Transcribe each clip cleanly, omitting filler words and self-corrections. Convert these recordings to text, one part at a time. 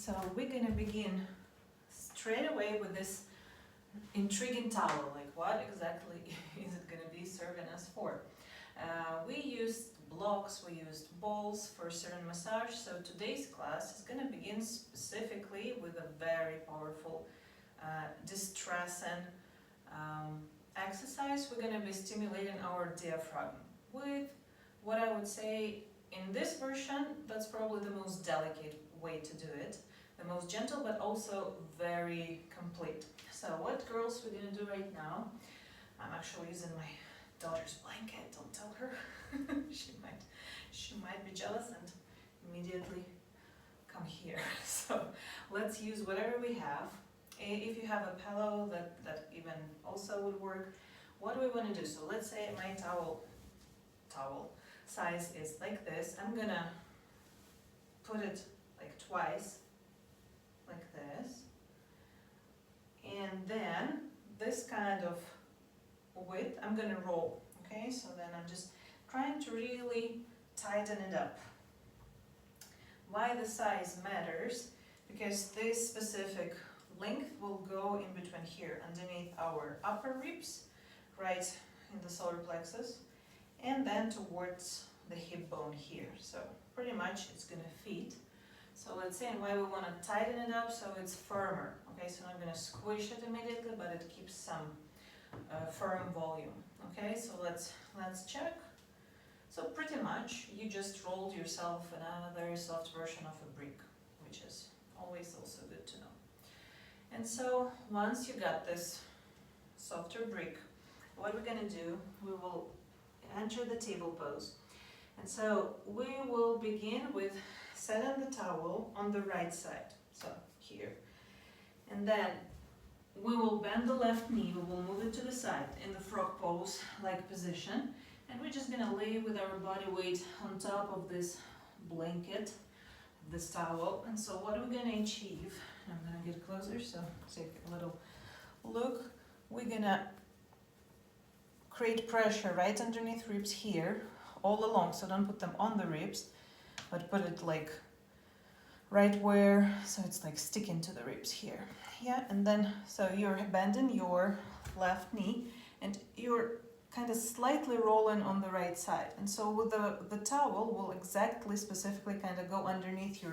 so we're gonna begin straight away with this intriguing towel. Like, what exactly is it gonna be serving us for? We used blocks, we used balls for certain massage, so today's class is gonna begin specifically with a very powerful distressing exercise. We're gonna be stimulating our diaphragm with what I would say in this version, that's probably the most delicate way to do it. The most gentle, but also very complete. So what, girls, we're gonna do right now, I'm actually using my daughter's blanket, don't tell her. she might be jealous and immediately come here. So let's use whatever we have. If you have a pillow, that even also would work. What do we want to do? So let's say my towel size is like this. I'm gonna put it like twice, like this. And then this kind of width, I'm gonna roll, okay? So then I'm just trying to really tighten it up. Why the size matters? Because this specific length will go in between here, underneath our upper ribs, right in the solar plexus, and then towards the hip bone here. So pretty much it's gonna fit. So let's say, and why we wanna tighten it up so it's firmer. Okay, so I'm gonna squish it immediately, but it keeps some firm volume. Okay, so let's check. So pretty much you just rolled yourself in a very soft version of a brick, which is always also good to know. And so once you got this softer brick, what we're gonna do, we will enter the table pose. And so we will begin with setting the towel on the right side, so here. And then we will bend the left knee, we will move it to the side in the frog pose like position. And we're just gonna lay with our body weight on top of this blanket, this towel. And so what are we gonna achieve? I'm gonna get closer, so take a little look. We're gonna create pressure right underneath ribs here, all along. So don't put them on the ribs, but put it like right where, so it's like sticking to the ribs here. Yeah, and then, so you're bending your left knee and you're kind of slightly rolling on the right side. And so with the towel will exactly, specifically kind of go underneath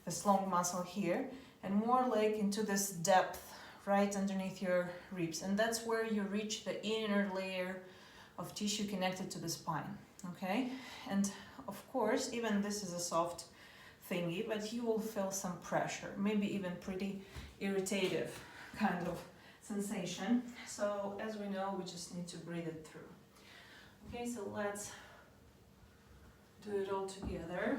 this long muscle here and more like into this depth right underneath your ribs. And that's where you reach the inner layer of tissue connected to the spine, okay? And of course, even this is a soft thingy, but you will feel some pressure, maybe even pretty irritative kind of sensation. So as we know, we just need to breathe it through. Okay, so let's do it all together.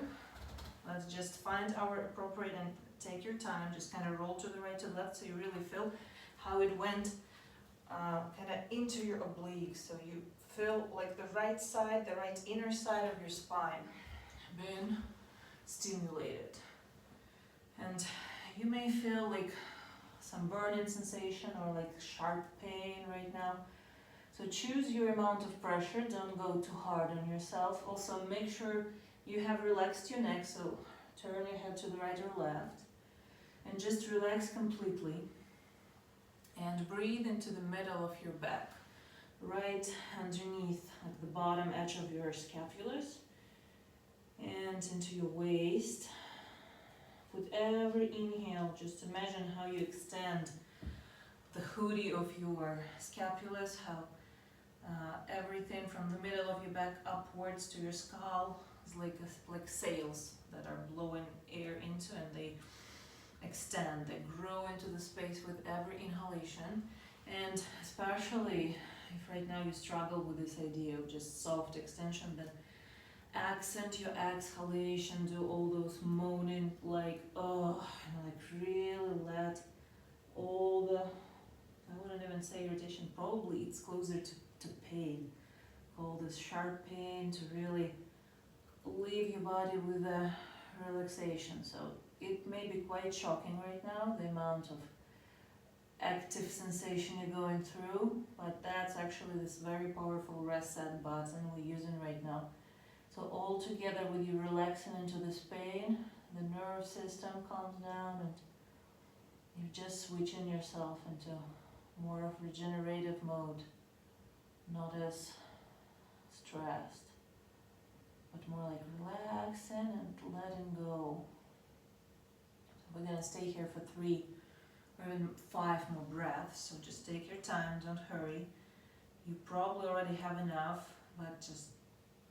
Let's just find our appropriate, and take your time, just kind of roll to the right, to the left, so you really feel how it went kind of into your obliques. So you feel like the right side, the right inner side of your spine being stimulated. And you may feel like some burning sensation or like sharp pain right now. So choose your amount of pressure, don't go too hard on yourself. Also make sure you have relaxed your neck, so turn your head to the right or left. And just relax completely. And breathe into the middle of your back, right underneath at the bottom edge of your scapulars. And into your waist. With every inhale, just imagine how you extend the hoodie of your scapulas, how everything from the middle of your back upwards to your skull is like sails that are blowing air into, and they extend, they grow into the space with every inhalation. And especially if right now you struggle with this idea of just soft extension, then accent your exhalation, do all those moaning like, oh, and like really let all the, I wouldn't even say irritation, probably it's closer to pain, all this sharp pain, to really leave your body with a relaxation. So it may be quite shocking right now, the amount of active sensation you're going through, but that's actually this very powerful reset button we're using right now. So all together with you relaxing into this pain, the nerve system calms down, and you're just switching yourself into more of regenerative mode, not as stressed, but more like relaxing and letting go. So we're gonna stay here for 3 or even 5 more breaths, so just take your time, don't hurry. You probably already have enough, but just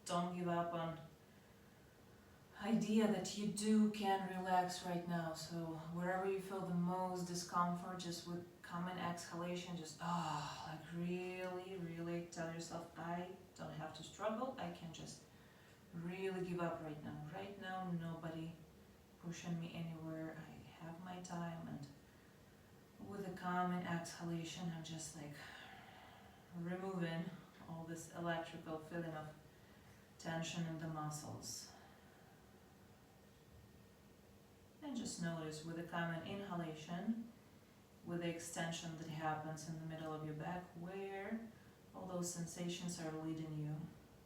don't give up on idea that you can relax right now. So wherever you feel the most discomfort, just with common exhalation, just like really tell yourself, I don't have to struggle, I can just really give up right now. Right now, nobody pushing me anywhere, I have my time, and with a common exhalation, I'm just like removing all this electrical feeling of tension in the muscles. And just notice with a common inhalation, with the extension that happens in the middle of your back, where all those sensations are leading you.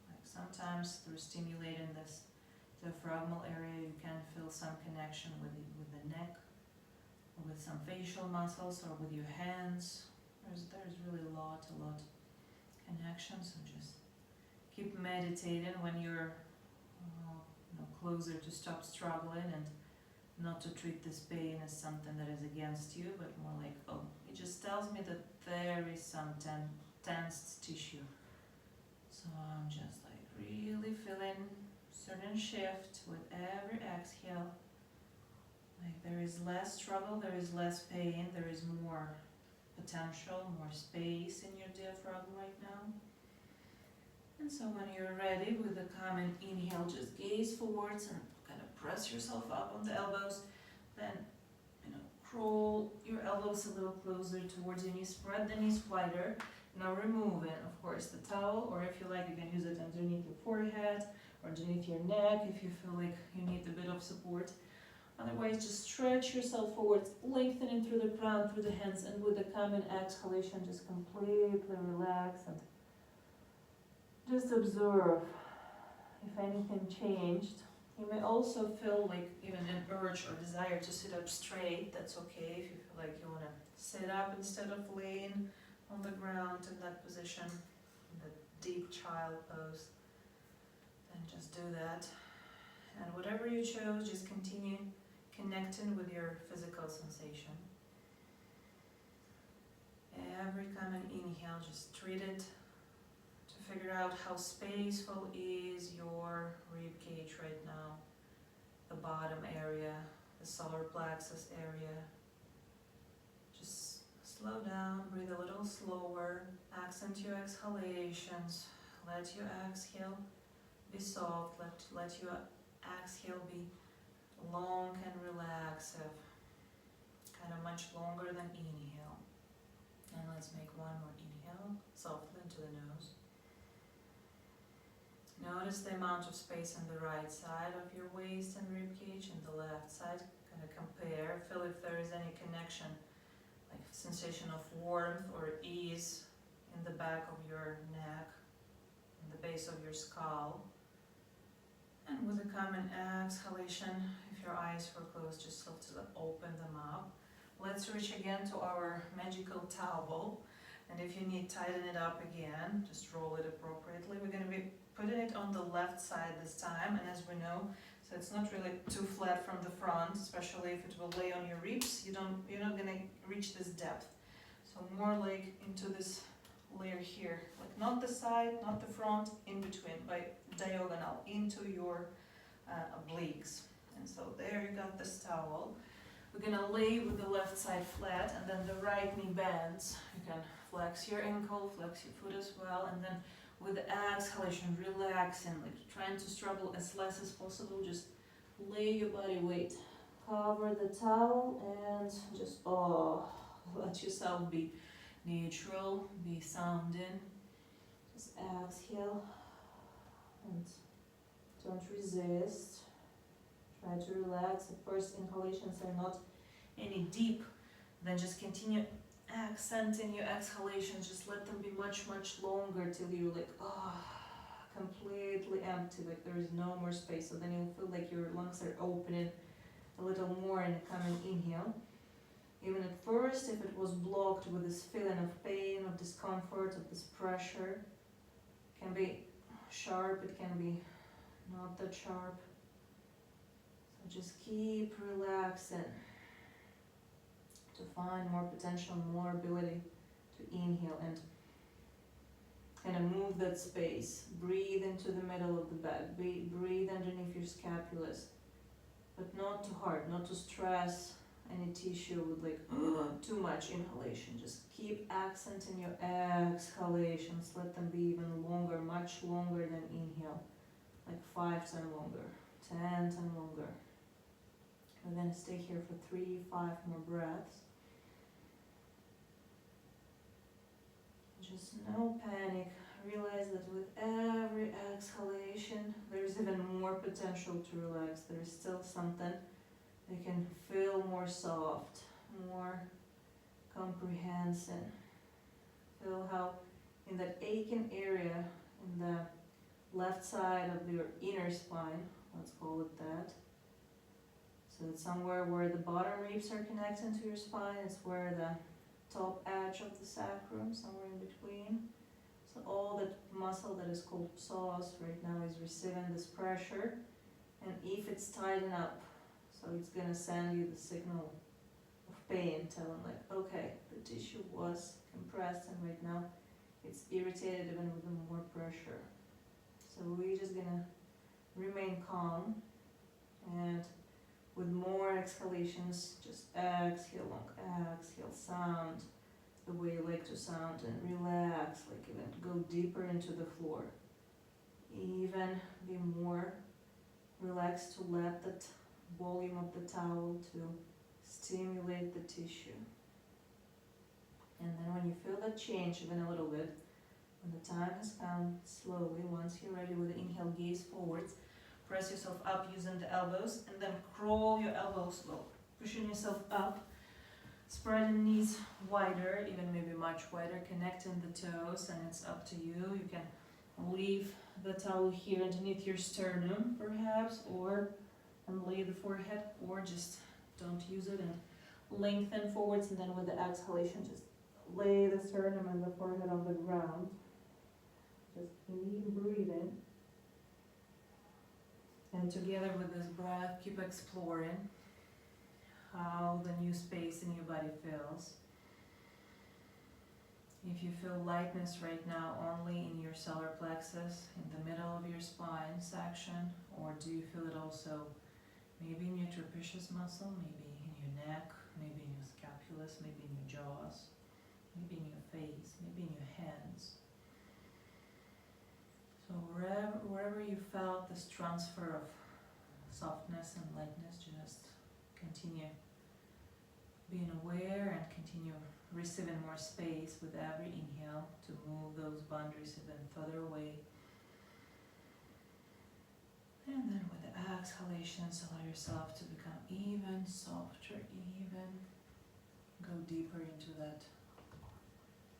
Like sometimes through stimulating this diaphragmal area, you can feel some connection with the neck, or with some facial muscles, or with your hands. There's really a lot connection, so just keep meditating when you're closer to stop struggling, and not to treat this pain as something that is against you, but more like, it just tells me that there is some tensed tissue. So I'm just like really feeling certain shift with every exhale. Like there is less struggle, there is less pain, there is more potential, more space in your diaphragm right now. And so when you're ready with a common inhale, just gaze forwards and kind of press yourself up on the elbows. Then, crawl your elbows a little closer towards your knees, spread the knees wider. Now removing, of course, the towel, or if you like, you can use it underneath your forehead or underneath your neck if you feel like you need a bit of support. Otherwise, just stretch yourself forwards, lengthening through the crown, through the hands, and with a common exhalation, just completely relax and just observe if anything changed. You may also feel like even an urge or desire to sit up straight. That's okay if you feel like you want to sit up instead of laying on the ground in that position, in the deep child pose. Then just do that. And whatever you chose, just continue connecting with your physical sensation. Every common inhale, just treat it to figure out how spaceful is your rib cage right now, the bottom area, the solar plexus area. Just slow down, breathe a little slower, accent your exhalations, let your exhale be soft, let your exhale be long and relaxive, kind of much longer than inhale. And let's make one more inhale, softly into the nose. Notice the amount of space on the right side of your waist and rib cage, and the left side. Kind of compare, feel if there is any connection, like sensation of warmth or ease in the back of your neck, in the base of your skull. And with a common exhalation, if your eyes were closed, just softly open them up. Let's reach again to our magical towel, and if you need, tighten it up again, just roll it appropriately. We're going to be putting it on the left side this time, and as we know, so it's not really too flat from the front, especially if it will lay on your ribs, you're not going to reach this depth. So more like into this layer here, like not the side, not the front, in between, by diagonal into your obliques. And so there you got this towel. We're gonna lay with the left side flat, and then the right knee bends. You can flex your ankle, flex your foot as well, and then with the exhalation, relaxing, like trying to struggle as less as possible, just lay your body weight, cover the towel, and just let yourself be neutral, be sounding. Just exhale and don't resist. Try to relax. At first, inhalations are not any deep. Then just continue accenting your exhalations. Just let them be much longer till you're like, completely empty, like there is no more space. So then you'll feel like your lungs are opening a little more in a coming inhale. Even at first, if it was blocked with this feeling of pain, of discomfort, of this pressure, it can be sharp, it can be not that sharp. So just keep relaxing to find more potential, more ability to inhale and kind of move that space. Breathe into the middle of the back, breathe underneath your scapulas, but not too hard, not to stress any tissue with like too much inhalation. Just keep accenting your exhalations, let them be even longer, much longer than inhale, like 5 times longer, 10 times longer. We're gonna stay here for 3, 5 more breaths. Just no panic. Realize that with every exhalation, there's even more potential to relax. There's still something that can feel more soft, more comprehensive. Feel how in that aching area, in the left side of your inner spine, let's call it that. So it's somewhere where the bottom ribs are connecting to your spine. It's where the top edge of the sacrum, somewhere in between. So all that muscle that is called psoas right now is receiving this pressure. And if it's tightened up, so it's gonna send you the signal of pain, telling like, okay, the tissue was compressed and right now it's irritated even with more pressure. So we're just gonna remain calm and with more exhalations, just exhale long, exhale, sound the way you like to sound and relax, like even go deeper into the floor. Even be more relaxed to let that volume of the towel to stimulate the tissue. And then when you feel that change even a little bit, when the time has come, slowly, once you're ready with the inhale, gaze forwards, press yourself up using the elbows, and then crawl your elbows low, pushing yourself up, spreading knees wider, even maybe much wider, connecting the toes, and it's up to you. You can leave the towel here underneath your sternum, perhaps, or and lay the forehead, or just don't use it and lengthen forwards, and then with the exhalation, just lay the sternum and the forehead on the ground. Just keep breathing. And together with this breath, keep exploring how the new space in your body feels. If you feel lightness right now only in your solar plexus, in the middle of your spine section, or do you feel it also maybe in your trapezius muscle, maybe in your neck, maybe in your scapulus, maybe in your jaws, maybe in your face, maybe in your hands. So wherever you felt this transfer of softness and lightness, just continue being aware and continue receiving more space with every inhale to move those boundaries even further away. And then with the exhalations, allow yourself to become even softer, even go deeper into that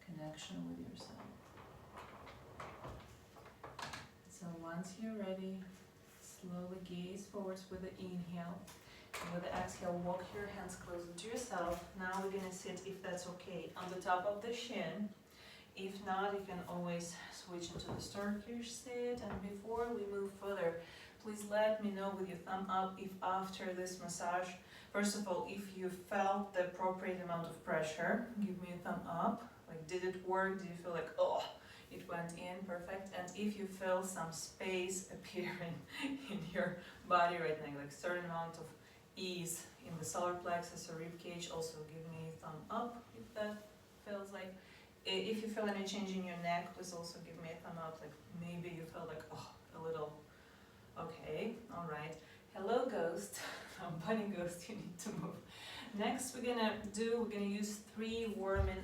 connection with yourself. So once you're ready, slowly gaze forwards with the inhale. And with the exhale, walk your hands closer to yourself. Now we're going to sit, if that's okay, on the top of the shin. If not, you can always switch into the Turkish sit. And before we move further, please let me know with your thumb up if after this massage, first of all, if you felt the appropriate amount of pressure, give me a thumb up. Like, did it work? Do you feel like, oh, it went in, perfect? And if you feel some space appearing in your body right now, like certain amount of ease in the solar plexus or rib cage, also give me a thumb up if that feels like. If you feel any change in your neck, please also give me a thumb up, like maybe you feel like, oh, a little, okay, all right. Hello ghost, bunny ghost, you need to move. Next we're gonna use 3 warming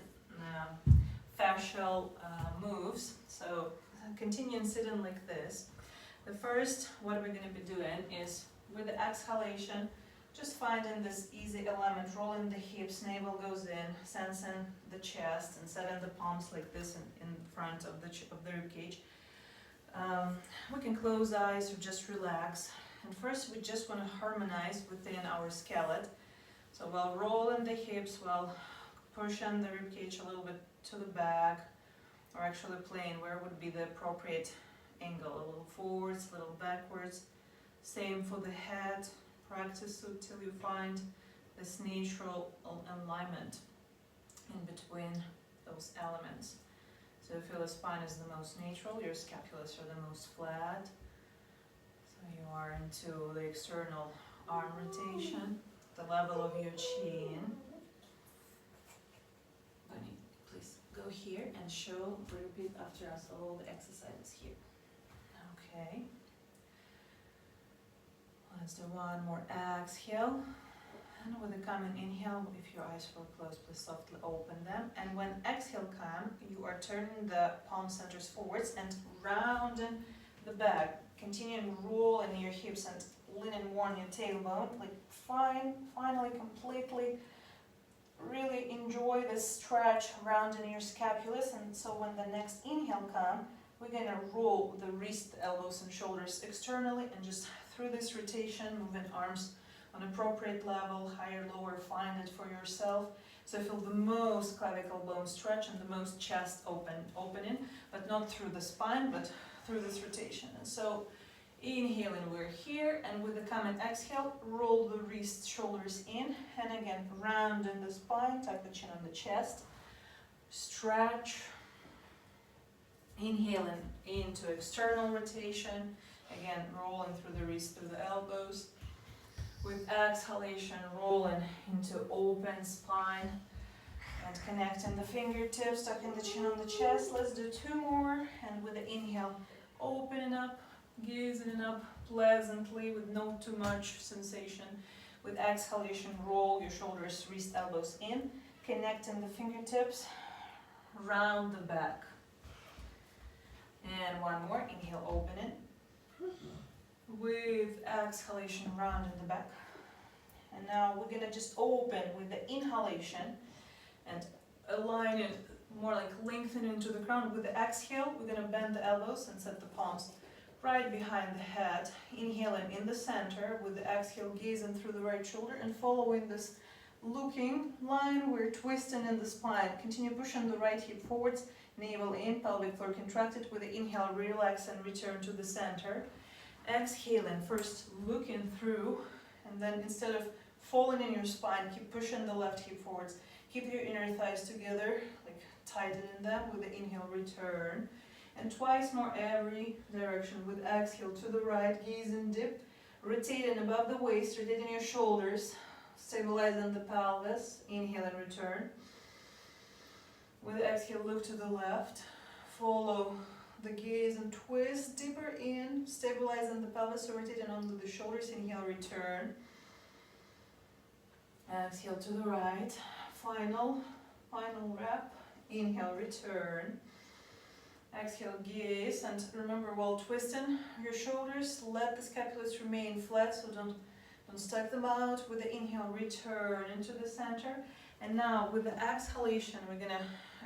fascial moves. So continue sitting like this. The first, what we're gonna be doing is with the exhalation, just finding this easy alignment, rolling the hips, navel goes in, sensing the chest, and setting the palms like this in front of the rib cage. We can close eyes or just relax. And first we just want to harmonize within our skeleton. So while rolling the hips, while pushing the ribcage a little bit to the back, or actually playing where would be the appropriate angle, a little forwards, a little backwards. Same for the head. Practice until you find this natural alignment in between those elements. So you feel the spine is the most neutral, your scapulas are the most flat. So you are into the external arm rotation, the level of your chin. Bunny, please go here and repeat after us all the exercises here. Okay. Let's do one more exhale. And with the coming inhale, if your eyes were closed, please softly open them. And when exhale comes, you are turning the palm centers forwards and rounding the back. Continuing rolling your hips and leaning more on your tailbone. Like finally, completely, really enjoy this stretch rounding your scapulas. And so when the next inhale comes, we're gonna roll the wrist, elbows, and shoulders externally, and just through this rotation, moving arms on appropriate level, higher, lower, find it for yourself. So feel the most clavicle bone stretch and the most chest opening, but not through the spine, but through this rotation. And so inhaling, we're here, and with the coming exhale, roll the wrist, shoulders in, and again, rounding the spine, tuck the chin on the chest, stretch, inhaling into external rotation, again, rolling through the wrist, through the elbows. With exhalation, rolling into open spine and connecting the fingertips, tucking the chin on the chest. Let's do two more. And with the inhale, opening up, gazing up pleasantly with no too much sensation. With exhalation, roll your shoulders, wrist, elbows in, connecting the fingertips, round the back. And one more, inhale, open it. With exhalation, round in the back. And now we're gonna just open with the inhalation and align it more like lengthening into the ground. With the exhale, we're gonna bend the elbows and set the palms right behind the head. Inhaling in the center. With the exhale, gazing through the right shoulder and following this looking line, we're twisting in the spine. Continue pushing the right hip forwards, navel in, pelvic floor contracted. With the inhale, relax and return to the center. Exhaling, first looking through, and then instead of falling in your spine, keep pushing the left hip forwards. Keep your inner thighs together, like tightening them. With the inhale, return. And twice more every direction. With exhale to the right, gaze and dip. Rotating above the waist, rotating your shoulders, stabilizing the pelvis. Inhale and return. With exhale, look to the left. Follow the gaze and twist deeper in, stabilizing the pelvis, rotating onto the shoulders. Inhale, return. Exhale to the right. Final wrap. Inhale, return. Exhale, gaze, and remember, while twisting your shoulders, let the scapulas remain flat, so don't stack them out. With the inhale, return into the center. And now with the exhalation, we're gonna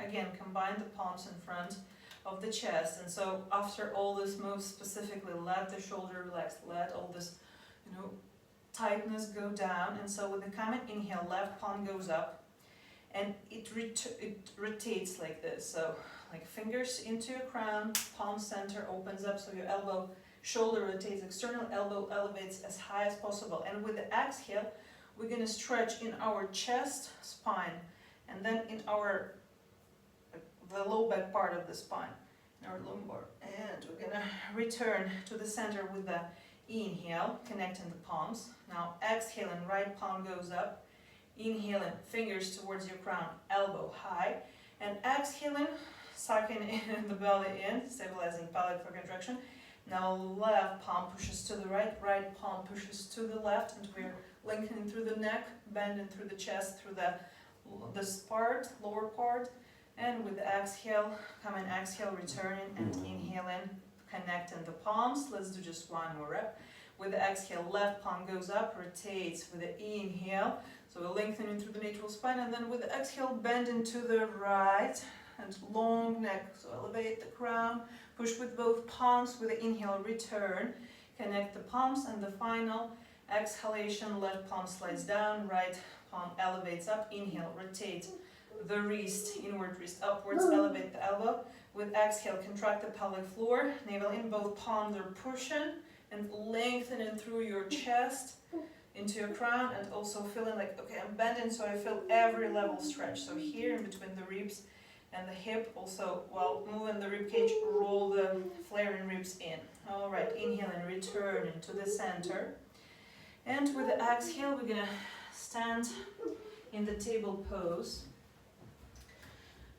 again combine the palms in front of the chest. And so after all this moves, specifically let the shoulder relax, let all this tightness go down. And so with the coming inhale, left palm goes up and it rotates like this. So like fingers into your crown, palm center opens up, so your elbow, shoulder rotates, external elbow elevates as high as possible. And with the exhale, we're gonna stretch in our chest, spine, and then in the low back part of the spine, our lumbar. And we're gonna return to the center with the inhale, connecting the palms. Now exhaling, right palm goes up. Inhaling, fingers towards your crown, elbow high. And exhaling, sucking in the belly in, stabilizing pelvic floor contraction. Now left palm pushes to the right, right palm pushes to the left, and we're lengthening through the neck, bending through the chest, through this part, lower part. And with the exhale, exhale, returning and inhaling, connecting the palms. Let's do just one more rep. With the exhale, left palm goes up, rotates with the inhale. So we're lengthening through the natural spine, and then with the exhale, bending to the right and long neck. So elevate the crown, push with both palms. With the inhale, return. connect the palms, and the final exhalation, left palm slides down, right palm elevates up. Inhale, rotate the wrist, inward wrist upwards, elevate the elbow. With exhale, contract the pelvic floor, navel in, both palms are pushing, and lengthen it through your chest into your crown, and also feeling like, okay, I'm bending, so I feel every level stretch. So here in between the ribs and the hip, also while moving the rib cage, roll the flaring ribs in. All right, inhale and return into the center. And with the exhale, we're gonna stand in the table pose.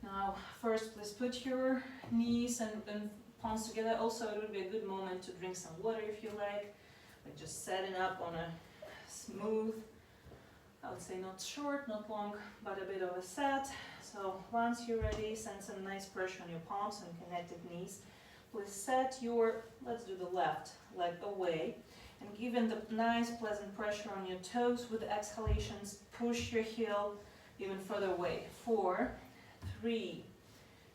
Now, first, please put your knees and palms together. Also, it would be a good moment to drink some water if you like just setting up on a smooth, I would say not short, not long, but a bit of a set. So once you're ready, send some nice pressure on your palms and connected knees. Please set your, let's do the left leg away, and given the nice pleasant pressure on your toes, with the exhalations, push your heel even further away. 4, 3,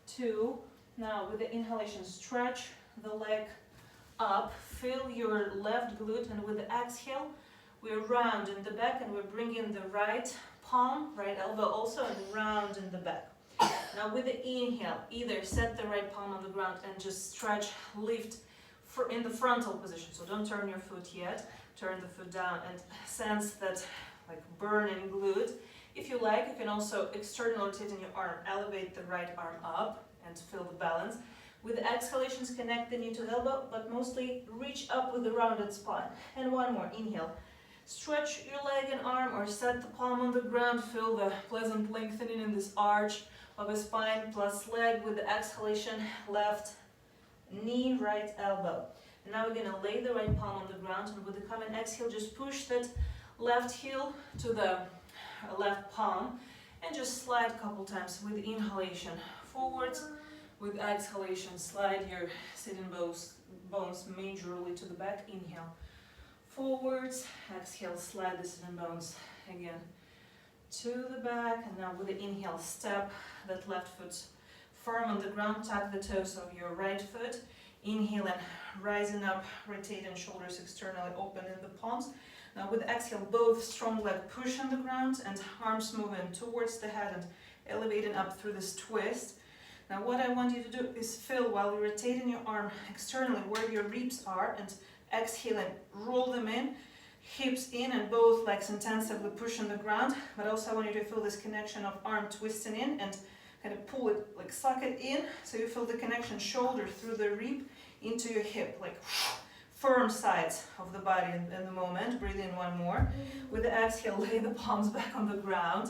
2, now with the inhalation, stretch the leg up, fill your left glute, and with the exhale, we're round in the back and we're bringing the right palm, right elbow also, and round in the back. Now with the inhale, either set the right palm on the ground and just stretch, lift in the frontal position. So don't turn your foot yet, turn the foot down and sense that like burning glute. If you like, you can also external rotate in your arm, elevate the right arm up and feel the balance. With the exhalations, connect the knee to the elbow, but mostly reach up with the rounded spine. And one more, inhale. Stretch your leg and arm or set the palm on the ground, feel the pleasant lengthening in this arch of the spine plus leg. With the exhalation, left knee, right elbow. And now we're gonna lay the right palm on the ground, and with the coming exhale, just push that left heel to the left palm and just slide a couple times with inhalation forwards. With exhalation, slide your sitting bones majorly to the back. Inhale forwards, exhale, slide the sitting bones again to the back. And now with the inhale, step that left foot firm on the ground, tuck the toes of your right foot. Inhale and rising up, rotating shoulders externally, opening the palms. Now with exhale, both strong leg push on the ground and arms moving towards the head and elevating up through this twist. Now what I want you to do is feel while you're rotating your arm externally where your ribs are, and exhaling, roll them in, hips in, and both legs intensively push on the ground. But also I want you to feel this connection of arm twisting in and kind of pull it, like suck it in, so you feel the connection shoulder through the rib into your hip, like firm sides of the body in the moment. Breathe in one more. With the exhale, lay the palms back on the ground.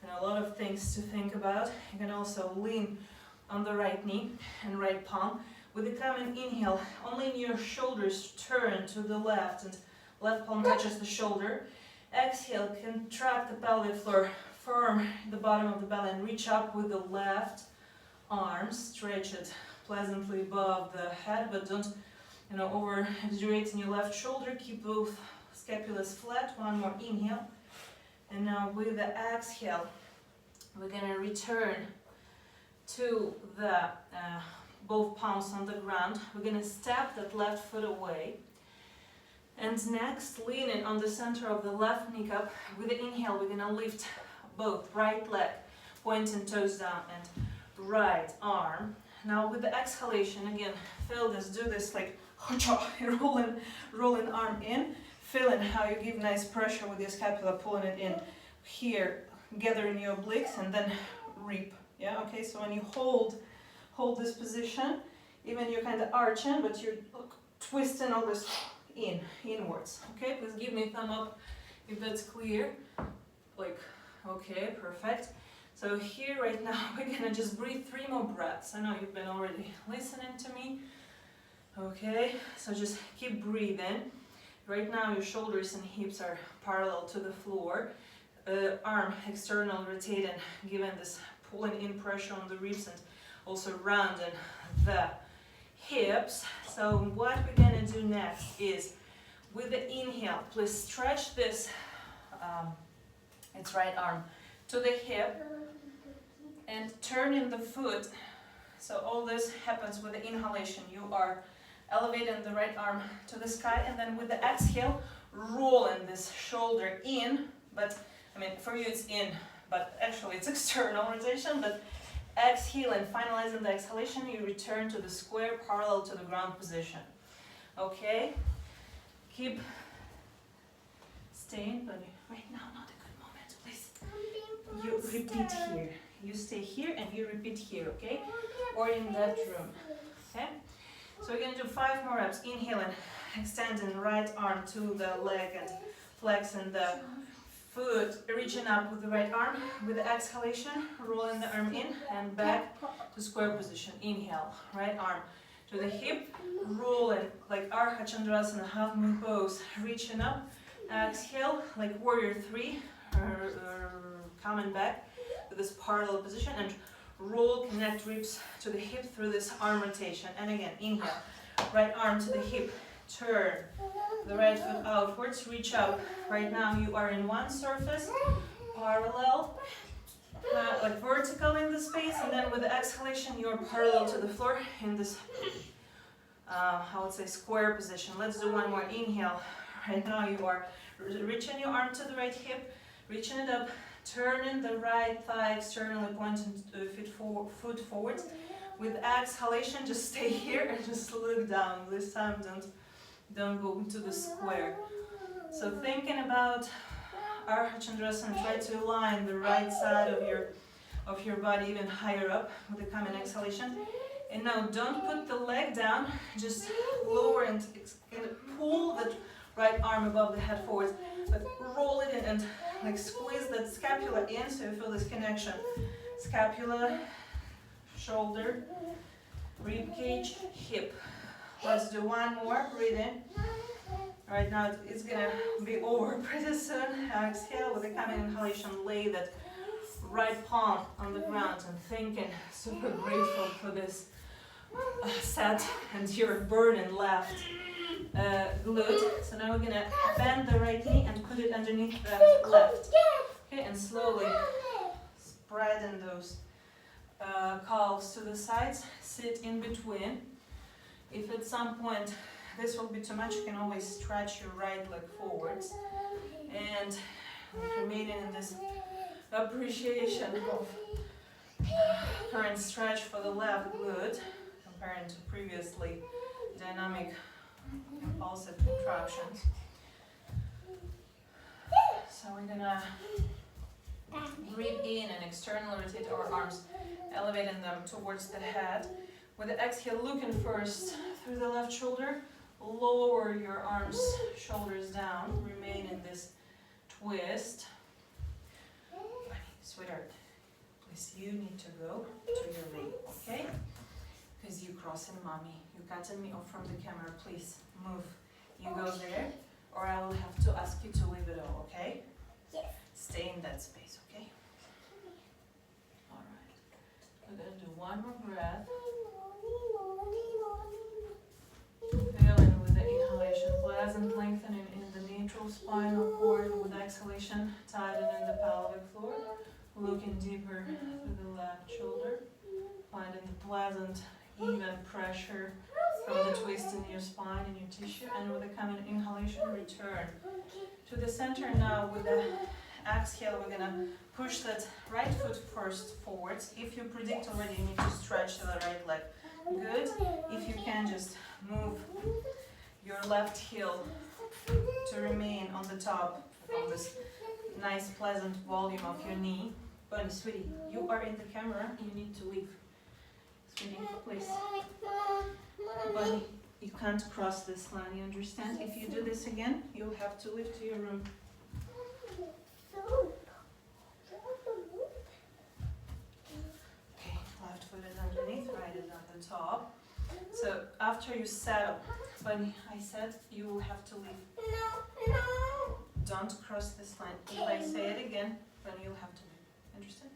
And a lot of things to think about. You can also lean on the right knee and right palm. With the coming inhale, only your shoulders turn to the left and left palm touches the shoulder. Exhale, contract the pelvic floor, firm the bottom of the belly, and reach up with the left arm. Stretch it pleasantly above the head, but don't over exaggerate in your left shoulder. Keep both scapulas flat. One more inhale. And now with the exhale, we're gonna return to the both palms on the ground. We're gonna step that left foot away. And next, leaning on the center of the left kneecap. With the inhale, we're gonna lift both right leg, pointing toes down, and right arm. Now with the exhalation, again, feel this, do this like rolling arm in, feeling how you give nice pressure with your scapula, pulling it in here, gathering your obliques, and then reap. Yeah, okay, so when you hold this position, even you're kind of arching, but you're twisting all this inwards. Okay, please give me a thumb up if that's clear. Like, okay, perfect. So here right now, we're gonna just breathe 3 more breaths. I know you've been already listening to me. Okay, so just keep breathing. Right now your shoulders and hips are parallel to the floor. Arm external rotating, giving this pulling in pressure on the ribs and also rounding the hips. So what we're gonna do next is, with the inhale, please stretch this, its right arm to the hip and turning the foot. So all this happens with the inhalation. You are elevating the right arm to the sky, and then with the exhale, rolling this shoulder in, but I mean, for you it's in, but actually it's external rotation, but exhale and finalizing the exhalation, you return to the square parallel to the ground position. Okay? Keep staying, but right now not a good moment, please. You repeat here. You stay here and you repeat here, okay? Or in that room, okay? So we're gonna do 5 more reps. Inhaling, extending the right arm to the leg and flexing the foot, reaching up with the right arm. With the exhalation, rolling the arm in and back to square position. Inhale, right arm to the hip, rolling like Ardha Chandrasana, half moon pose, reaching up. Exhale, like warrior 3, coming back to this parallel position and roll, connect ribs to the hip through this arm rotation. And again, inhale, right arm to the hip, turn the right foot outwards, reach up. Right now you are in one surface, parallel, like vertical in the space, and then with the exhalation you are parallel to the floor in this, I would say, square position. Let's do one more. Inhale. Right now you are reaching your arm to the right hip, reaching it up, turning the right thigh externally, pointing the foot forwards. With exhalation, just stay here and just look down. This time don't go into the square. So thinking about Ardha Chandrasana, try to align the right side of your body even higher up with the coming exhalation. And now don't put the leg down, just lower and pull the right arm above the head forwards, but roll it in and like squeeze that scapula in so you feel this connection. Scapula, shoulder, rib cage, hip. Let's do one more. Breathe in. Right now it's gonna be over pretty soon. Exhale with the coming inhalation. Lay that right palm on the ground and thinking, super grateful for this set and your burning left glute. So now we're gonna bend the right knee and put it underneath the left. Okay, and slowly spreading those calves to the sides. Sit in between. If at some point this will be too much, you can always stretch your right leg forwards and remaining in this appreciation of current stretch for the left glute comparing to previously dynamic impulsive contractions. So we're gonna breathe in and externally rotate our arms, elevating them towards the head. With the exhale, looking first through the left shoulder, lower your arms, shoulders down, remain in this twist. Sweetheart, please, you need to go to your room, okay? Because you crossing mommy. You cutting me off from the camera, please, move. You go there, or I will have to ask you to leave it all, okay? Yes. Stay in that space, okay? Alright, we're gonna do one more breath. Feeling with the inhalation, pleasant lengthening in the neutral spinal cord. With exhalation, tightening the pelvic floor. Looking deeper through the left shoulder. Finding the pleasant, even pressure from the twist in your spine and your tissue. And with the coming inhalation, return to the center. Now with the exhale, we're gonna push that right foot first forwards. If you predict already, you need to stretch the right leg. Good. If you can, just move your left heel to remain on the top of this nice pleasant volume of your knee. Bunny, sweetie, you are in the camera, you need to leave. Sweetie, please. Bunny, you can't cross this line, you understand? If you do this again, you'll have to leave to your room. Okay, left foot is underneath, right is on the top. So after you settle, Bunny, I said you will have to leave. No. Don't cross this line. If I say it again, then you'll have to leave. Understand?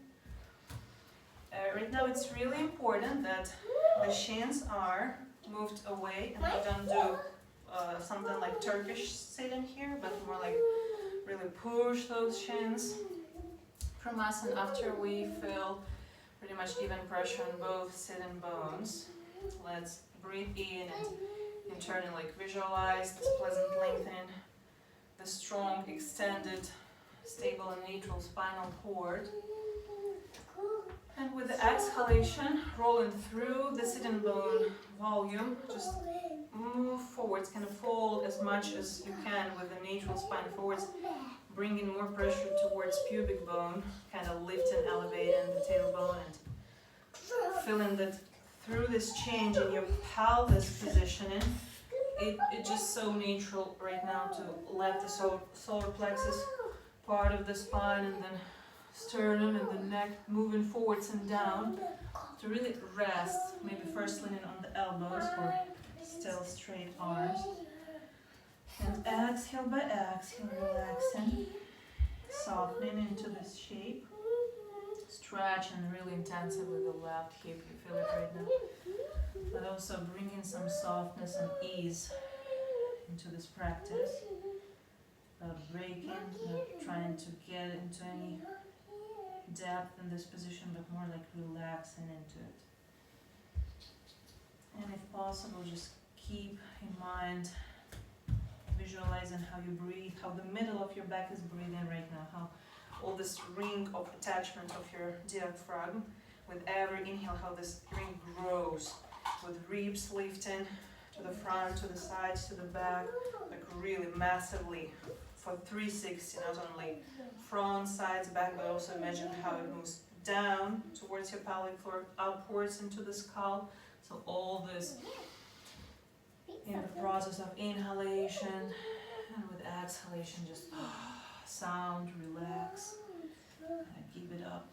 Right now it's really important that the shins are moved away and we don't do something like Turkish sitting here, but more like really push those shins from us, and after we feel pretty much even pressure on both sitting bones, let's breathe in and internally, like visualize this pleasant lengthening, the strong, extended, stable and neutral spinal cord. And with the exhalation, rolling through the sitting bone volume, just move forwards, kind of fold as much as you can with the neutral spine forwards, bringing more pressure towards pubic bone, kind of lifting, elevating the tailbone, and feeling that through this change in your pelvis positioning, it's just so natural right now to let the solar plexus part of the spine and then sternum and the neck moving forwards and down to really rest, maybe first leaning on the elbows or still straight arms. And exhale by exhale, relaxing, softening into this shape. Stretching really intensive with the left hip, you feel it right now. But also bringing some softness and ease into this practice. Not breaking, not trying to get into any depth in this position, but more like relaxing into it. And if possible, just keep in mind visualizing how you breathe, how the middle of your back is breathing right now, how all this ring of attachment of your diaphragm, with every inhale, how this ring grows, with ribs lifting to the front, to the sides, to the back, like really massively for 360, not only front, sides, back, but also imagine how it moves down towards your pelvic floor, upwards into the skull. So all this in the process of inhalation, and with exhalation, just sound, relax, and keep it up.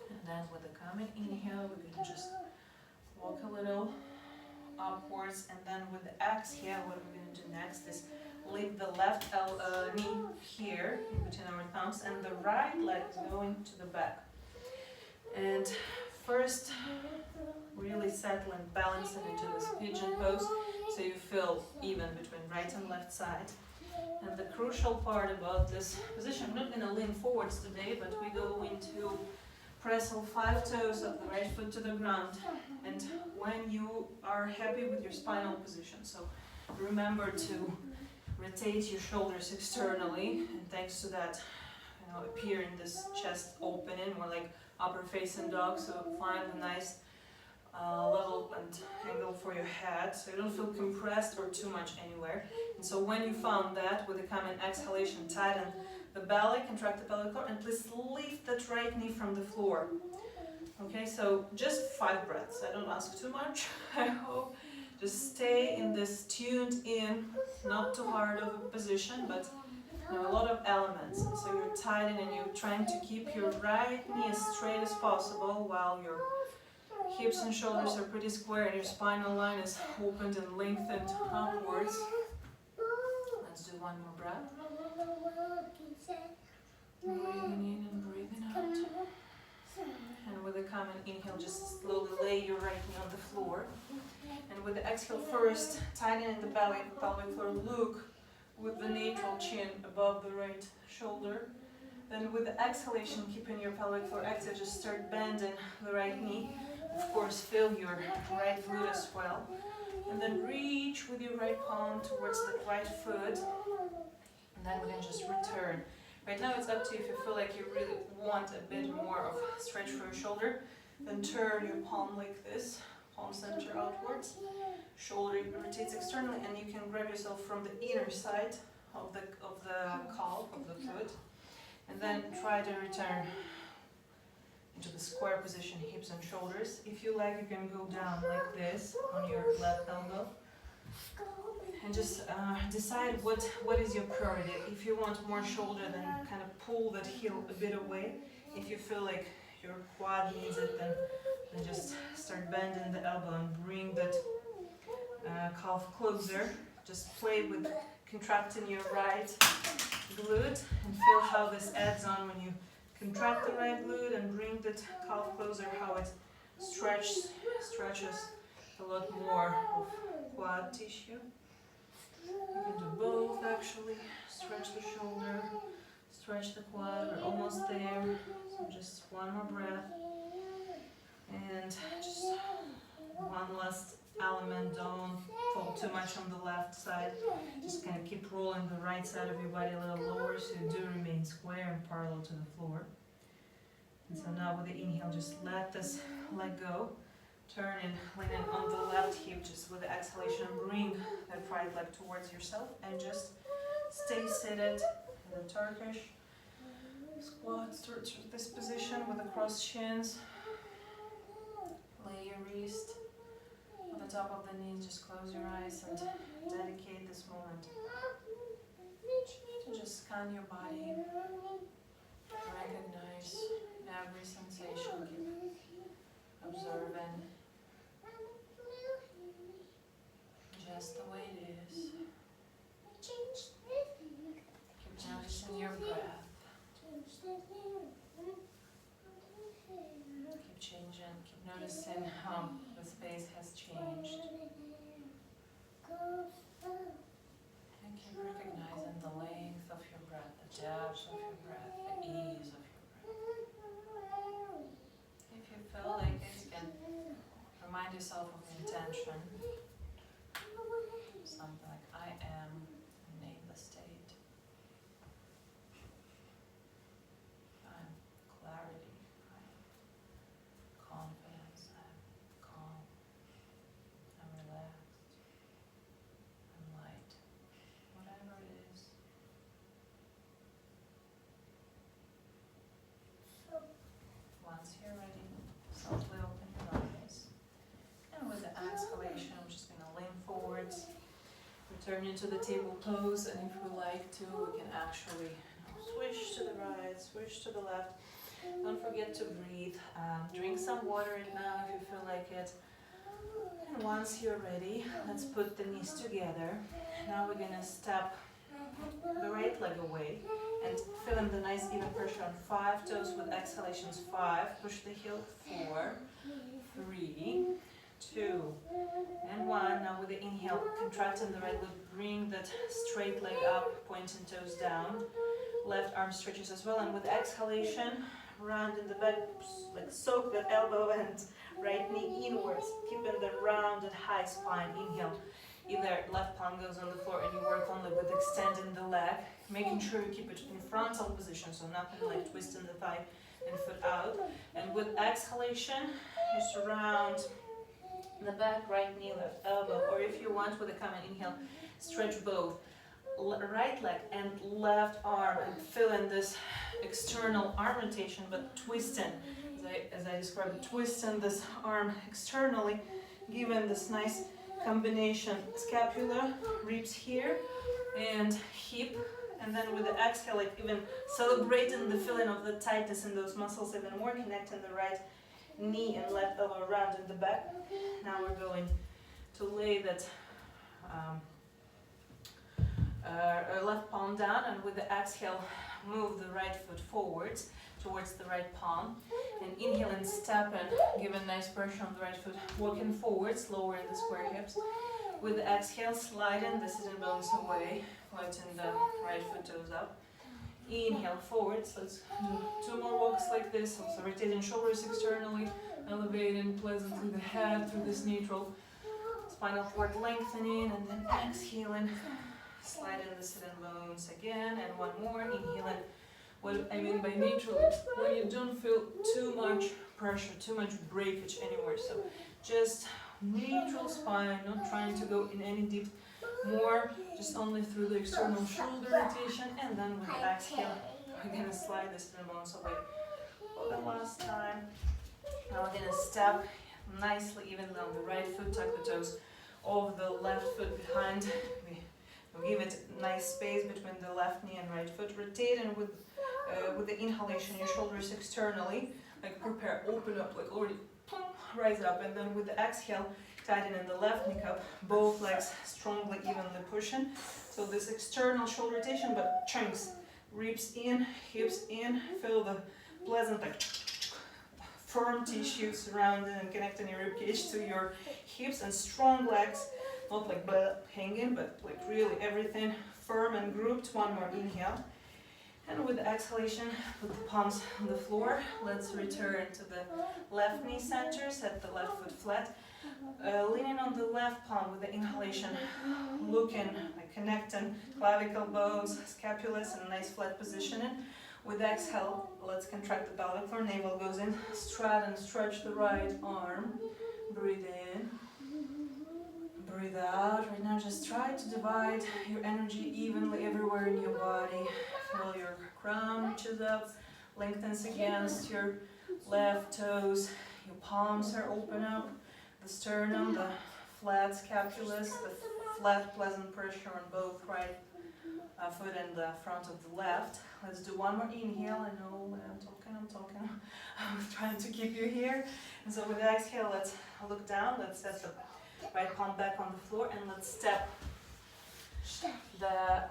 And then with the coming inhale, we can just walk a little upwards, and then with the exhale, what we're going to do next is leave the left knee here in between our thumbs, and the right leg is going to the back. And first, really settling, balancing into this pigeon pose, so you feel even between right and left side. And the crucial part about this position, I'm not going to lean forwards today, but we go into press all 5 toes of the right foot to the ground. And when you are happy with your spinal position, so remember to rotate your shoulders externally, and thanks to that, appear in this chest opening, more like upper facing dog. So find a nice level and angle for your head, so you don't feel compressed or too much anywhere. And so when you found that, with the coming exhalation, tighten the belly, contract the pelvic floor, and please lift that right knee from the floor. Okay, so just 5 breaths. I don't ask too much, I hope. Just stay in this tuned in, not too hard of a position, but a lot of elements. So you're tightening and you're trying to keep your right knee as straight as possible while your hips and shoulders are pretty square and your spinal line is opened and lengthened upwards. Let's do one more breath. Breathing in and breathing out. And with the coming inhale, just slowly lay your right knee on the floor. And with the exhale first, tightening the belly, pelvic floor, look with the neutral chin above the right shoulder. Then with the exhalation, keeping your pelvic floor active, just start bending the right knee. Of course, feel your right glute as well. And then reach with your right palm towards the right foot. And then we can just return. Right now it's up to you. If you feel like you really want a bit more of stretch for your shoulder, then turn your palm like this, palm center outwards. Shoulder rotates externally, and you can grab yourself from the inner side of the calf of the foot. And then try to return into the square position, hips and shoulders. If you like, you can go down like this on your left elbow. And just decide what is your priority. If you want more shoulder, then kind of pull that heel a bit away. If you feel like your quad needs it, then just start bending the elbow and bring that calf closer. Just play with contracting your right glute and feel how this adds on when you contract the right glute and bring that calf closer, how it stretches a lot more of quad tissue. You can do both actually. Stretch the shoulder, stretch the quad. We're almost there. So just one more breath. And just one last element. Don't fall too much on the left side. Just kind of keep rolling the right side of your body a little lower so you do remain square and parallel to the floor. And so now with the inhale, just let this leg go. Turn and lean in on the left hip. Just with the exhalation, bring that right leg towards yourself and just stay seated in the Turkish squat. Start this position with the crossed shins. Lay your wrist on the top of the knees. Just close your eyes and dedicate this moment to just scan your body. Recognize every sensation. Keep observing just the way it is. Keep noticing your breath. Keep changing. Keep noticing how the space has changed. And keep recognizing the length of your breath, the depth of your breath, the ease of your breath. If you feel like it, you can remind yourself of the intention. Something like I am, name the state. I'm clarity, I'm confidence, I'm calm, I'm relaxed, I'm light, whatever it is. Once you're ready, softly open your eyes. And with the exhalation, I'm just going to lean forwards. Return into the table pose, and if we like to, we can actually switch to the right, switch to the left. Don't forget to breathe. Drink some water right now if you feel like it. And once you're ready, let's put the knees together. Now we're gonna step the right leg away and fill in the nice even pressure on 5 toes with exhalations. 5, push the heel. 4, 3, 2, and 1. Now with the inhale, contracting the right glute, bring that straight leg up, pointing toes down. Left arm stretches as well, and with exhalation, round in the back, like soak that elbow and right knee inwards, keeping the rounded high spine. Inhale, either left palm goes on the floor and you work only with extending the leg, making sure you keep it in frontal position, so nothing like twisting the thigh and foot out. And with exhalation, just round the back, right knee, left elbow, or if you want with a common inhale, stretch both right leg and left arm and fill in this external arm rotation, but twisting, as I described, twisting this arm externally, giving this nice combination scapula, ribs here, and hip, and then with the exhale, like even celebrating the feeling of the tightness in those muscles even more, connecting the right knee and left elbow around in the back. Now we're going to lay that left palm down, and with the exhale, move the right foot forwards towards the right palm, and inhale and step and give a nice pressure on the right foot, walking forwards, lowering the square hips. With the exhale, sliding the sitting bones away, floating the right foot toes up. Inhale forwards, let's do 2 more walks like this, also rotating shoulders externally, elevating pleasantly the head through this neutral spinal cord lengthening, and then exhaling, sliding the sitting bones again, and 1 more, inhaling. What I mean by neutral is when you don't feel too much pressure, too much breakage anywhere, so just neutral spine, not trying to go in any deep, more just only through the external shoulder rotation, and then with the exhale, we're going to slide the sitting bones away for the last time. Now we're going to step nicely evenly on the right foot, tuck the toes of the left foot behind. We'll give it nice space between the left knee and right foot. Rotate, and with the inhalation, your shoulders externally, like prepare, open up, like already rise up, and then with the exhale, tighten in the left kneecap, both legs strongly, evenly pushing. So this external shoulder rotation, but chunks, ribs in, hips in, feel the pleasant, like firm tissue surrounding and connecting your ribcage to your hips, and strong legs, not like hanging, but like really everything firm and grouped. 1 more inhale. And with the exhalation, put the palms on the floor. Let's return to the left knee center, set the left foot flat. Leaning on the left palm with the inhalation, looking, like connecting clavicle bones, scapulus in a nice flat positioning. With the exhale, let's contract the pelvic floor, navel goes in, straighten, stretch the right arm, breathe in, breathe out. Right now just try to divide your energy evenly everywhere in your body. Feel your crown reaches up, lengthens against your left toes, your palms are open up, the sternum, the flat scapulus, the flat pleasant pressure on both right foot and the front of the left. Let's do one more inhale. I know when I'm talking, I'm trying to keep you here. And so with the exhale, let's look down, let's set the right palm back on the floor and let's step the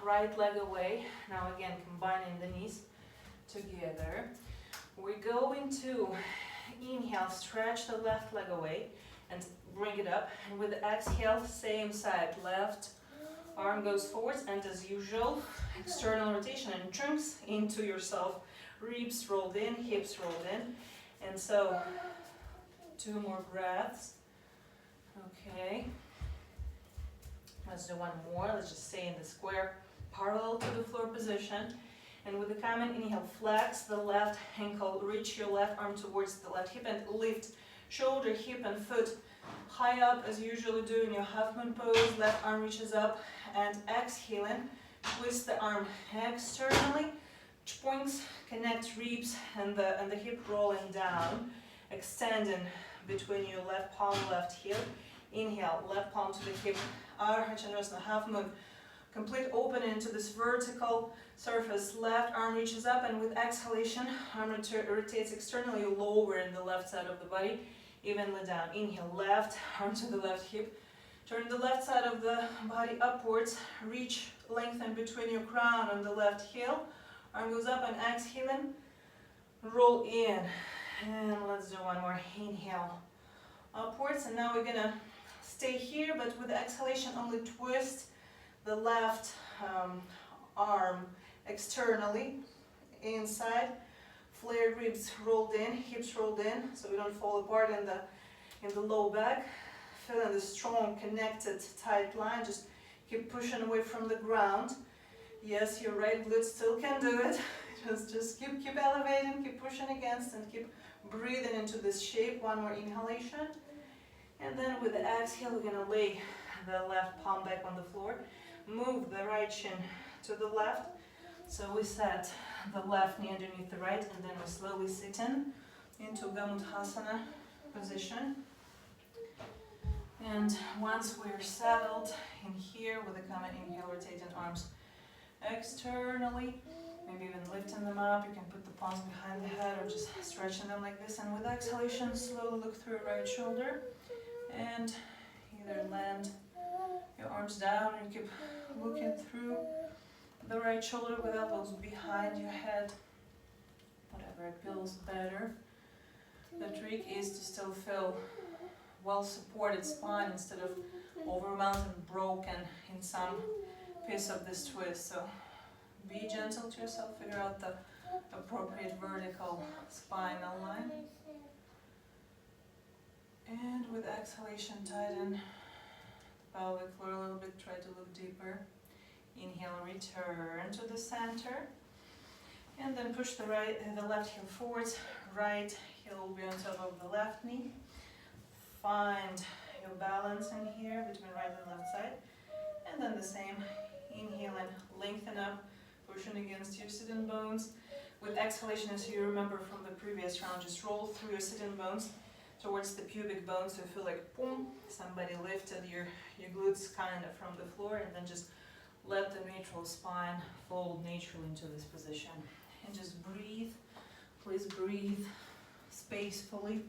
right leg away. Now again, combining the knees together. We're going to inhale, stretch the left leg away and bring it up. And with the exhale, same side, left arm goes forwards, and as usual, external rotation and chunks into yourself. Ribs rolled in, hips rolled in. And so, 2 more breaths. Okay. Let's do one more. Let's just stay in the square, parallel to the floor position. And with the common inhale, flex the left ankle, reach your left arm towards the left hip and lift shoulder, hip and foot high up as you usually do in your half moon pose. Left arm reaches up and exhaling, twist the arm externally, points, connect ribs and the hip rolling down, extending between your left palm, left heel. Inhale, left palm to the hip, Ardha Chandrasana, half moon. Complete opening into this vertical surface. Left arm reaches up and with exhalation, arm rotates externally, lowering the left side of the body, evenly down. Inhale, left arm to the left hip. Turn the left side of the body upwards. Reach, lengthen between your crown and the left heel. Arm goes up and exhaling. Roll in. And let's do one more. Inhale, upwards. And now we're going to stay here, but with the exhalation, only twist the left arm externally, inside, flared ribs rolled in, hips rolled in, so we don't fall apart in the low back. Feeling the strong, connected, tight line. Just keep pushing away from the ground. Yes, your right glute still can do it. Just keep elevating, keep pushing against, and keep breathing into this shape. One more inhalation, and then with the exhale, we're gonna lay the left palm back on the floor. Move the right shin to the left. So we set the left knee underneath the right, and then we slowly sit into Gamutthasana position. And once we're settled in here with a common inhale, rotating arms externally, maybe even lifting them up. You can put the palms behind the head or just stretching them like this. And with exhalation, slowly look through your right shoulder and either land your arms down and keep looking through the right shoulder with elbows behind your head, whatever it feels better. The trick is to still feel well-supported spine instead of overwhelmed and broken in some piece of this twist. So be gentle to yourself, figure out the appropriate vertical spinal line. And with exhalation, tighten the pelvic floor a little bit, try to look deeper. Inhale, return to the center. And then push the left heel forwards, right heel will be on top of the left knee. Find your balance in here between right and left side. And then the same, inhale and lengthen up, pushing against your sitting bones. With exhalation, as you remember from the previous round, just roll through your sitting bones towards the pubic bone, so you feel like boom, somebody lifted your glutes kind of from the floor, and then just let the mitral spine fold naturally into this position. And just breathe, please breathe spacefully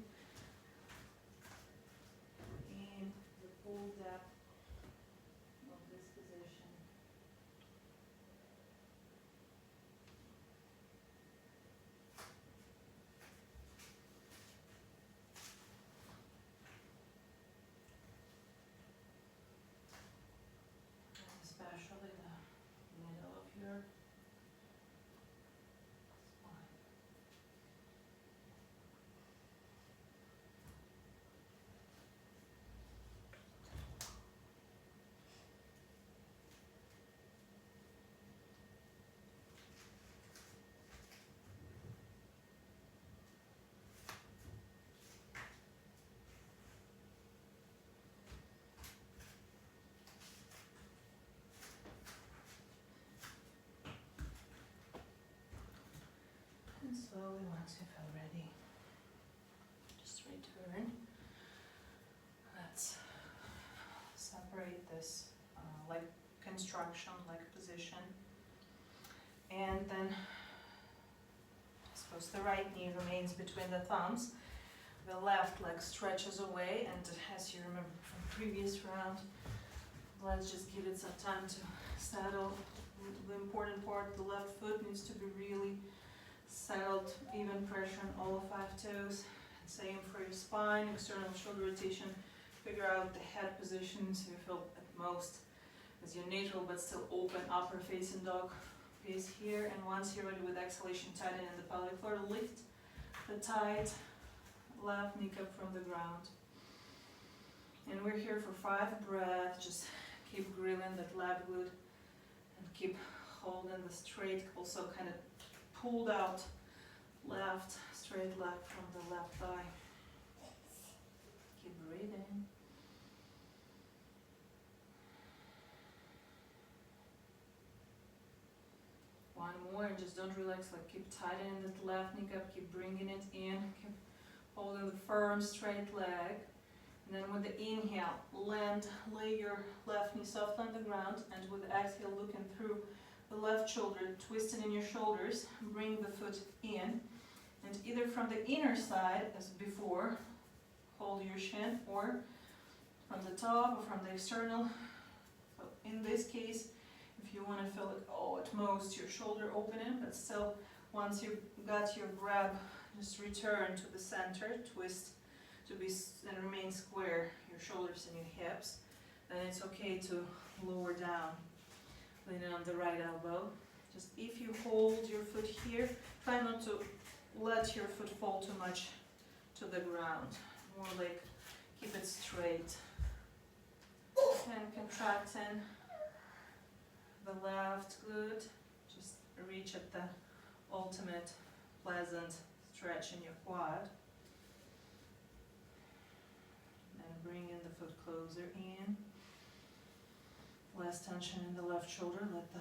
in the full depth of this position. And especially the middle of your spine. slowly, once you feel ready, just return. Let's separate this leg construction, leg position. And then, I suppose the right knee remains between the thumbs. The left leg stretches away, and as you remember from previous round, let's just give it some time to settle. The important part, the left foot needs to be really settled, even pressure on all 5 toes. Same for your spine, external shoulder rotation. Figure out the head position so you feel at most as your neutral but still open upper facing dog face here. And once you're ready with exhalation, tighten in the pelvic floor, lift the tight left kneecap from the ground. And we're here for 5 breaths. Just keep grilling that lat glute and keep holding the straight, also kind of pulled out left, straight leg from the left thigh. Keep breathing. One more, and just don't relax, like keep tightening that left kneecap, keep bringing it in, keep holding the firm straight leg. And then with the inhale, lay your left knee soft on the ground, and with the exhale, looking through the left shoulder, twisting in your shoulders, bring the foot in, and either from the inner side, as before, hold your shin, or from the top, or from the external. So in this case, if you want to feel like, oh, at most your shoulder opening, but still, once you got your grab, just return to the center, twist to be and remain square, your shoulders and your hips. Then it's okay to lower down, leaning on the right elbow. Just if you hold your foot here, try not to let your foot fall too much to the ground. More like keep it straight. And contracting the left glute. Just reach at the ultimate pleasant stretch in your quad. And bring in the foot closer in. Less tension in the left shoulder. Let the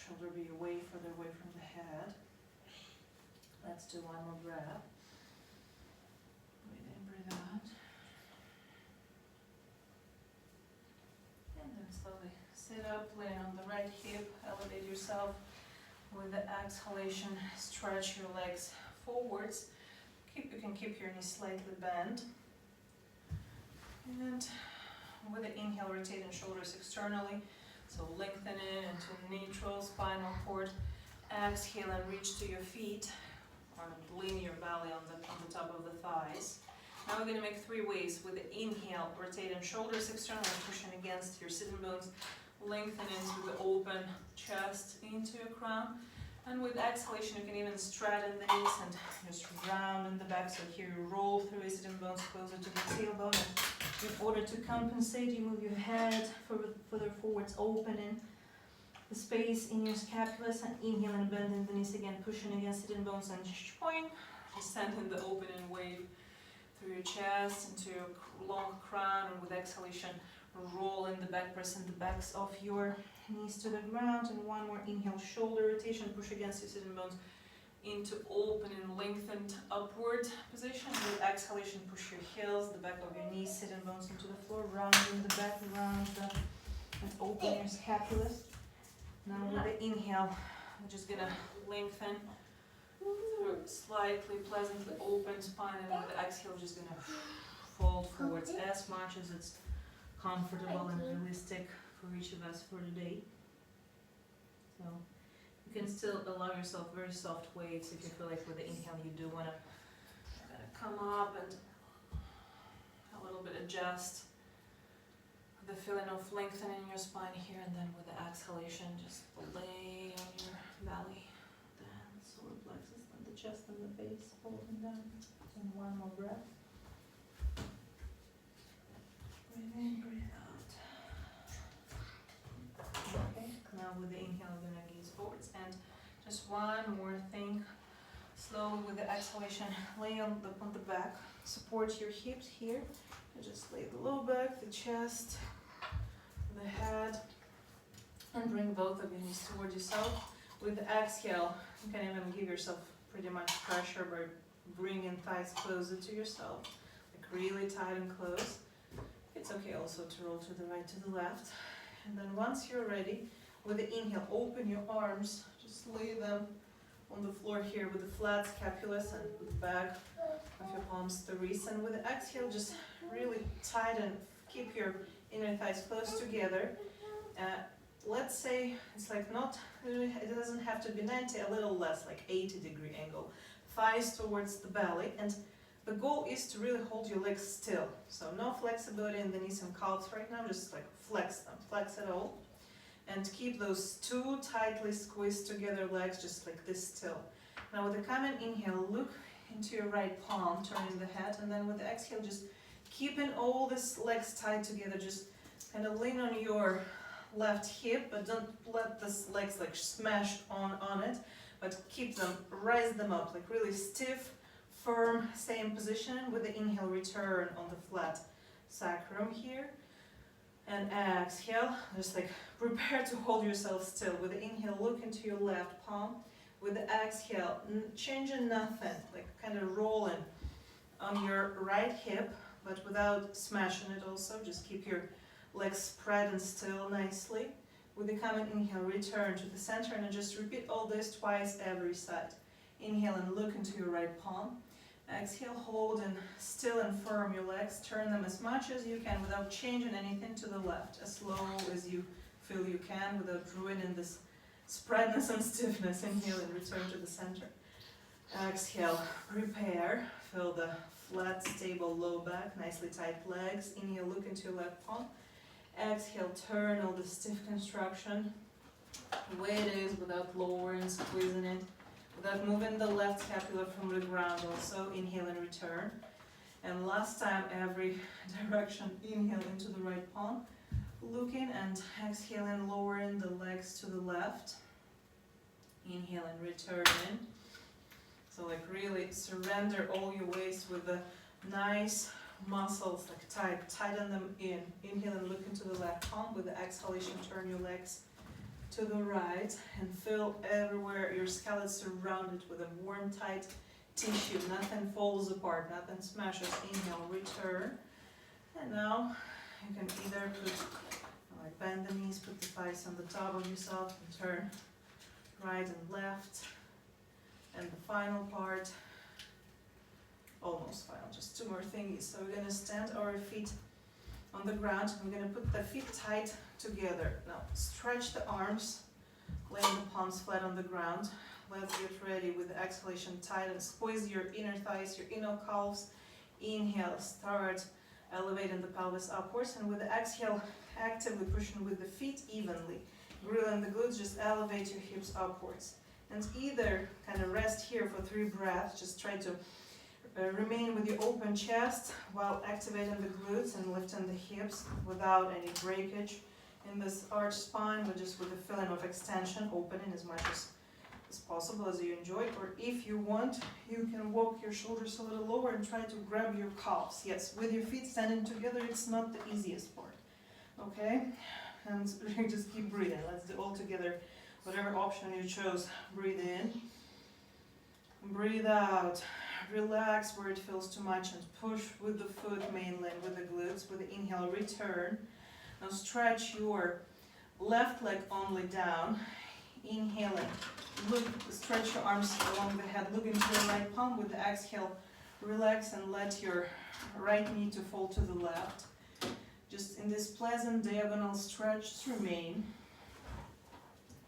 shoulder be further away from the head. Let's do one more breath. Breathe in, breathe out. And then slowly sit up, lay on the right hip, elevate yourself. With the exhalation, stretch your legs forwards. You can keep your knees slightly bent. And with the inhale, rotating shoulders externally. So lengthening into neutral spinal cord. Exhale and reach to your feet. Or lean your belly on the top of the thighs. Now we're going to make 3 waves. With the inhale, rotating shoulders externally, pushing against your sitting bones, lengthening through the open chest into your crown. And with exhalation, you can even straighten the knees and just round in the back. So here you roll through your sitting bones closer to the tailbone. And in order to compensate, you move your head further forwards, opening the space in your scapulus, and inhaling and bending the knees again, pushing against sitting bones, and shpoing, sending the opening wave through your chest into your long crown. And with exhalation, roll in the back, pressing the backs of your knees to the ground. And one more inhale, shoulder rotation, push against your sitting bones into open and lengthened upward position. With exhalation, push your heels, the back of your knees, sitting bones into the floor, rounding the back, and open your scapulus. Now with the inhale, we're just gonna lengthen through slightly pleasantly open spine, and with the exhale, we're just gonna fold forwards as much as it's comfortable and realistic for each of us for today. So you can still allow yourself very soft waves if you feel like with the inhale you do want to come up and a little bit adjust the feeling of lengthening your spine here, and then with the exhalation just lay on your belly, then solar plexus, and the chest and the face, holding down. And one more breath. Breathe in, breathe out. Okay, now with the inhale, we're gonna gaze forwards, and just one more thing. Slowly with the exhalation, lay on the back, support your hips here, and just lay the low back, the chest, the head, and bring both of your knees towards yourself. With the exhale, you can even give yourself pretty much pressure by bringing thighs closer to yourself, like really tight and close. It's okay also to roll to the right, to the left. And then once you're ready, with the inhale, open your arms, just lay them on the floor here with the flat scapulas and the back of your palms to the wrists. And with the exhale, just really tighten, keep your inner thighs close together. Let's say it's like not, it doesn't have to be 90, a little less, like 80-degree angle. Thighs towards the belly, and the goal is to really hold your legs still. So no flexibility in the knees and calves right now, just like flex them, flex it all. And keep those two tightly squeezed together legs just like this still. Now with the coming inhale, look into your right palm, turning the head, and then with the exhale, just keeping all these legs tied together, just kind of lean on your left hip, but don't let these legs like smash on it, but keep them, rise them up, like really stiff, firm, same position. With the inhale, return on the flat sacrum here. And exhale, just like prepare to hold yourself still. With the inhale, look into your left palm. With the exhale, changing nothing, like kind of rolling on your right hip, but without smashing it also. Just keep your legs spread and still nicely. With the coming inhale, return to the center and just repeat all this twice every side. Inhale and look into your right palm. Exhale, hold and still and firm your legs. Turn them as much as you can without changing anything to the left. As slow as you feel you can without ruining this spreadness and stiffness. Inhale and return to the center. Exhale, prepare. Feel the flat, stable low back, nicely tight legs. Inhale, look into your left palm. Exhale, turn all the stiff construction the way it is without lowering, squeezing it, without moving the left scapula from the ground also. Inhale and return. And last time, every direction, inhale into the right palm, looking and exhaling, lowering the legs to the left. Inhale and return in. So like really surrender all your waist with the nice muscles, like tighten them in. Inhale and look into the left palm. With the exhalation, turn your legs to the right and feel everywhere your skull is surrounded with a warm, tight tissue. Nothing falls apart, nothing smashes. Inhale, return. And now you can either put, like bend the knees, put the thighs on the top of yourself and turn right and left. And the final part, almost final, just two more thingies. So we're gonna stand our feet on the ground. We're gonna put the feet tight together. Now stretch the arms, laying the palms flat on the ground. Let's get ready with the exhalation. Tighten, squeeze your inner thighs, your inner calves. Inhale, start elevating the pelvis upwards, and with the exhale, actively pushing with the feet evenly. Grilling the glutes, just elevate your hips upwards. And either kind of rest here for 3 breaths, just try to remain with your open chest while activating the glutes and lifting the hips without any breakage in this arch spine, but just with a feeling of extension, opening as much as possible as you enjoy. Or if you want, you can walk your shoulders a little lower and try to grab your calves. Yes, with your feet standing together, it's not the easiest part. Okay? And just keep breathing. Let's do all together. Whatever option you chose, breathe in, breathe out, relax where it feels too much and push with the foot mainly and with the glutes. With the inhale, return. Now stretch your left leg only down, inhaling, look, stretch your arms along the head, look into your right palm. With the exhale, relax and let your right knee to fall to the left. Just in this pleasant diagonal stretch, just remain.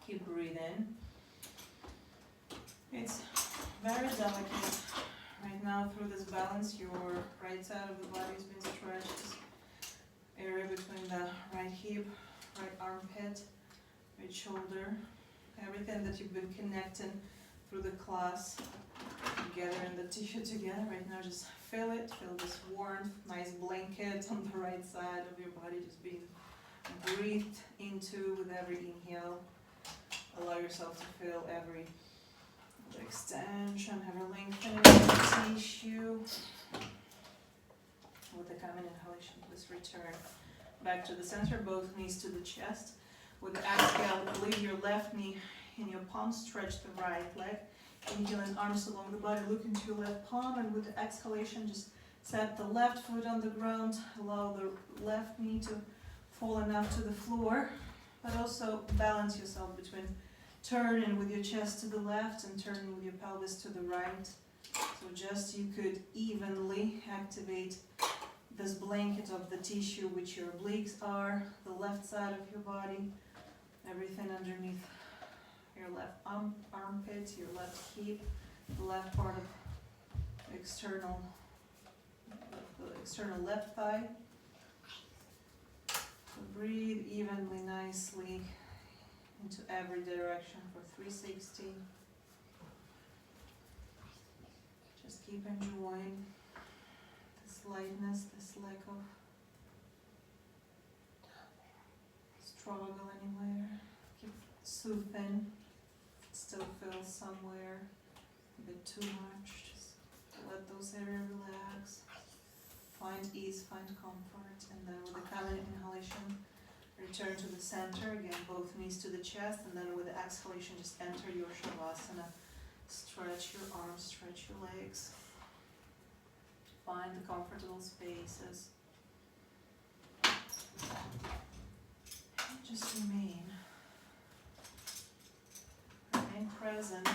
Keep breathing. It's very delicate. Right now, through this balance, your right side of the body is being stretched. This area between the right hip, right armpit, right shoulder. Everything that you've been connecting through the class, gathering the tissue together. Right now, just feel it. Feel this warmth, nice blanket on the right side of your body, just being breathed into with every inhale. Allow yourself to feel every extension, every lengthening of the tissue. With the coming inhalation, please return back to the center, both knees to the chest. With the exhale, leave your left knee in your palm, stretch the right leg. Inhaling, arms along the body, look into your left palm, and with the exhalation, just set the left foot on the ground, allow the left knee to fall enough to the floor, but also balance yourself between turning with your chest to the left and turning with your pelvis to the right. So just you could evenly activate this blanket of the tissue which your obliques are, the left side of your body, everything underneath your left armpit, your left hip, the left part of the external left thigh. So breathe evenly, nicely into every direction for 360. Just keep enjoying this lightness, this lack of struggle anywhere. Keep soothing. If it still feels somewhere a bit too much, just let those areas relax. Find ease, find comfort, and then with the coming inhalation, return to the center, again, both knees to the chest, and then with the exhalation, just enter your Shavasana. Stretch your arms, stretch your legs. Find the comfortable spaces. Just remain present.